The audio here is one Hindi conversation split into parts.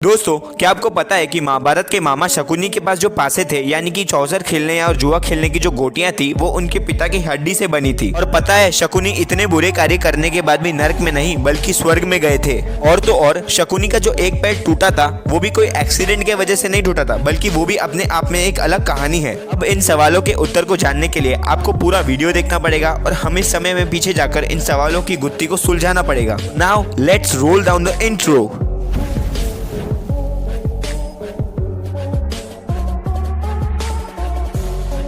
दोस्तों, क्या आपको पता है कि महाभारत के मामा शकुनी के पास जो पासे थे यानी कि चौसर खेलने और जुआ खेलने की जो गोटियां थी वो उनके पिता की हड्डी से बनी थी। और पता है शकुनी इतने बुरे कार्य करने के बाद भी नरक में नहीं बल्कि स्वर्ग में गए थे। और तो और शकुनी का जो एक पैर टूटा था वो भी कोई एक्सीडेंट के वजह से नहीं टूटा था, बल्कि वो भी अपने आप में एक अलग कहानी है। अब इन सवालों के उत्तर को जानने के लिए आपको पूरा वीडियो देखना पड़ेगा और हमें समय में पीछे जाकर इन सवालों की गुत्थी को सुलझाना पड़ेगा। Now let's roll down the intro.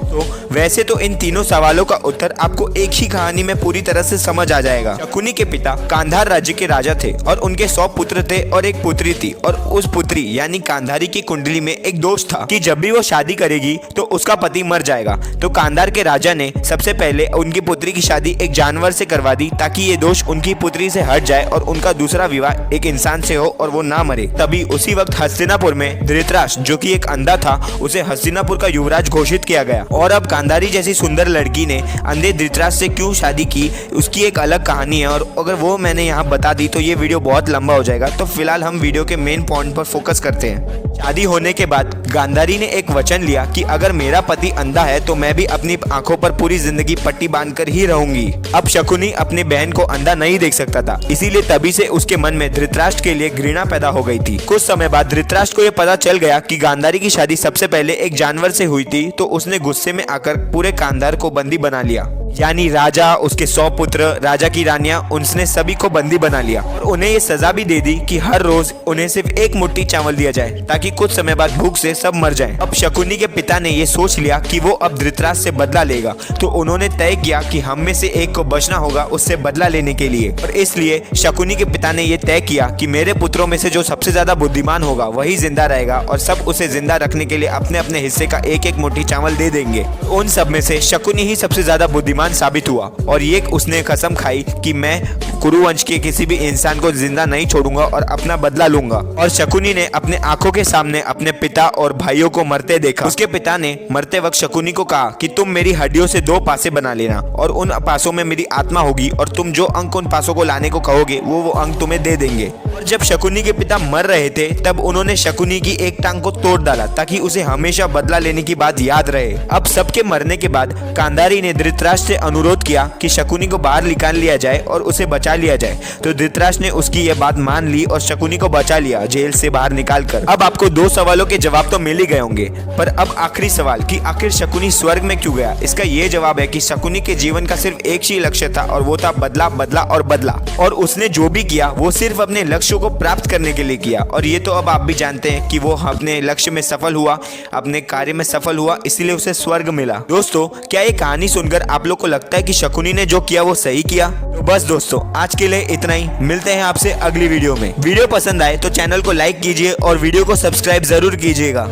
तो वैसे तो इन तीनों सवालों का उत्तर आपको एक ही कहानी में पूरी तरह से समझ आ जाएगा। शकुनी के पिता कांधार राज्य के राजा थे और उनके 100 पुत्र थे और एक पुत्री थी। और उस पुत्री यानी कांधारी की कुंडली में एक दोष था कि जब भी वो शादी करेगी तो उसका पति मर जाएगा। तो कांधार के राजा ने सबसे पहले उनकी पुत्री की शादी एक जानवर से करवा दी ताकि ये दोष उनकी पुत्री से हट जाए और उनका दूसरा विवाह एक इंसान से हो और वो ना मरे। तभी उसी वक्त हस्तिनापुर में धृतराष्ट्र जो कि एक अंधा था उसे हस्तिनापुर का युवराज घोषित किया गया। और अब गांधारी जैसी सुंदर लड़की ने अंधे धृतराष्ट्र से क्यों शादी की उसकी एक अलग कहानी है। और अगर वो मैंने यहाँ बता दी तो ये वीडियो बहुत लंबा हो जाएगा। तो फिलहाल हम वीडियो के मेन पॉइंट पर फोकस करते हैं। शादी होने के बाद गांधारी ने एक वचन लिया कि अगर मेरा पति अंधा है तो मैं भी अपनी आंखों पर पूरी जिंदगी पट्टी बांधकर ही रहूंगी। अब शकुनी अपनी बहन को अंधा नहीं देख सकता था, इसीलिए तभी से उसके मन में धृतराष्ट्र के लिए घृणा पैदा हो गई थी। कुछ समय बाद धृतराष्ट्र को यह पता चल गया कि गांधारी की शादी सबसे पहले एक जानवर से हुई थी। तो उसने गुस्से में आकर पूरे कांधार को बंदी बना लिया, यानी राजा, उसके 100 पुत्र, राजा की रानियां, उनने सभी को बंदी बना लिया। और उन्हें ये सजा भी दे दी कि हर रोज उन्हें सिर्फ एक मुट्ठी चावल दिया जाए ताकि कुछ समय बाद भूख से सब मर जाएं। अब शकुनी के पिता ने ये सोच लिया कि वो अब धृतराष्ट्र से बदला लेगा। तो उन्होंने तय किया कि हम में से एक को बचना होगा उससे बदला लेने के लिए। और इसलिए शकुनी के पिता ने यह तय किया कि मेरे पुत्रों में से जो सबसे ज्यादा बुद्धिमान होगा वही जिंदा रहेगा और सब उसे जिंदा रखने के लिए अपने अपने हिस्से का एक एक मुट्ठी चावल दे देंगे। उन सब में से शकुनी ही सबसे ज्यादा बुद्धिमान साबित हुआ और ये उसने कसम खाई कि मैं कुरुवंश के किसी भी इंसान को जिंदा नहीं छोड़ूंगा और अपना बदला लूंगा। और शकुनी ने अपने आंखों के सामने अपने पिता और भाइयों को मरते देखा। उसके पिता ने मरते वक्त शकुनी को कहा कि तुम मेरी हड्डियों से 2 पासे बना लेना और उन पासों में मेरी आत्मा होगी और तुम जो अंक उन पासों को लाने को कहोगे वो अंक तुम्हें दे देंगे। और जब शकुनी के पिता मर रहे थे तब उन्होंने शकुनी की एक टांग को तोड़ डाला ताकि उसे हमेशा बदला लेने की बात याद रहे। अब सबके मरने के बाद गांधारी ने धृतराष्ट्र से अनुरोध किया कि शकुनी को बाहर निकाल लिया जाए और उसे बचा लिया जाए। तो धृतराष्ट्र ने उसकी यह बात मान ली और शकुनी को बचा लिया जेल से बाहर निकालकर। अब आपको 2 सवालों के जवाब तो मिल ही गए होंगे, पर अब आखिरी सवाल कि आखिर शकुनी स्वर्ग में क्यों गया। इसका ये जवाब है कि शकुनी के जीवन का सिर्फ एक ही लक्ष्य था और वो था बदला, बदला और बदला। और उसने जो भी किया वो सिर्फ अपने लक्ष्य को प्राप्त करने के लिए किया। और ये तो अब आप भी जानते हैं कि वो अपने लक्ष्य में सफल हुआ, अपने कार्य में सफल हुआ, इसीलिए उसे स्वर्ग मिला। दोस्तों, क्या ये कहानी सुनकर आप लोग को लगता है कि शकुनी ने जो किया वो सही किया? तो बस दोस्तों, आज के लिए इतना ही। मिलते हैं आपसे अगली वीडियो में। वीडियो पसंद आए तो चैनल को लाइक कीजिए और वीडियो को सब्सक्राइब जरूर कीजिएगा।